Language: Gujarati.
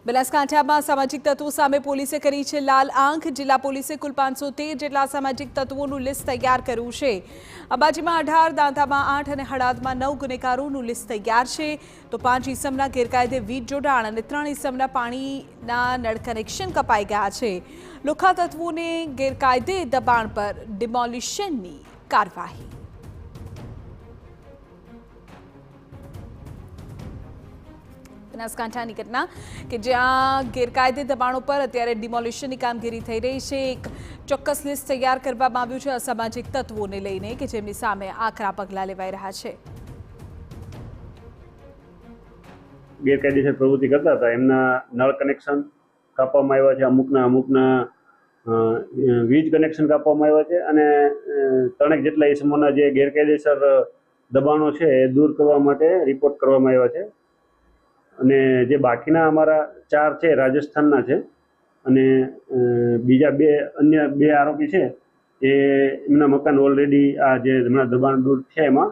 બનાસકાંઠામાં સામાજિક તત્વો સામે પોલીસે કરી છે લાલ આંખ। જિલ્લા પોલીસે કુલ 513 જેટલા સામાજિક તત્વોનું લિસ્ટ તૈયાર કર્યું છે। અંબાજીમાં 18, દાંતામાં 8 અને હળાદમાં 9 ગુનેગારોનું લિસ્ટ તૈયાર છે। તો 5 ઇસમના ગેરકાયદે વીજ જોડાણ અને 3 ઇસમના પાણીના નળ કનેક્શન કપાઈ ગયા છે। લુખ્ખા તત્વોને ગેરકાયદે દબાણ પર ડિમોલિશનની કાર્યવાહી। બનાસકાંઠાની ઘટના કે જ્યાં ગેરકાયદે દબાણો પર અત્યારે ડિમોલિશનની કામગીરી થઈ રહી છે। એક ચોક્કસ લિસ્ટ તૈયાર કરવામાં આવ્યું છે અસામાજિક તત્વોને લઈને કે જેમની સામે આકરા પગલાં લેવાઈ રહ્યા છે। ગેરકાયદેસર પ્રવૃત્તિ કરતા હતા એમના નળ કનેક્શન કાપવામાં આવ્યા છે। અમુકના વીજ કનેક્શન કાપવામાં આવ્યા છે અને 3 જેટલા ઇસમોના જે ગેરકાયદેસર દબાણો છે એ દૂર કરવા માટે રિપોર્ટ કરવામાં આવ્યા છે। અને જે બાકીના અમારા 4 છે રાજસ્થાનના છે અને બીજા અન્ય બે આરોપી છે એ એમના મકાન ઓલરેડી આ જે હમણાં દબાણ દૂર થયા એમાં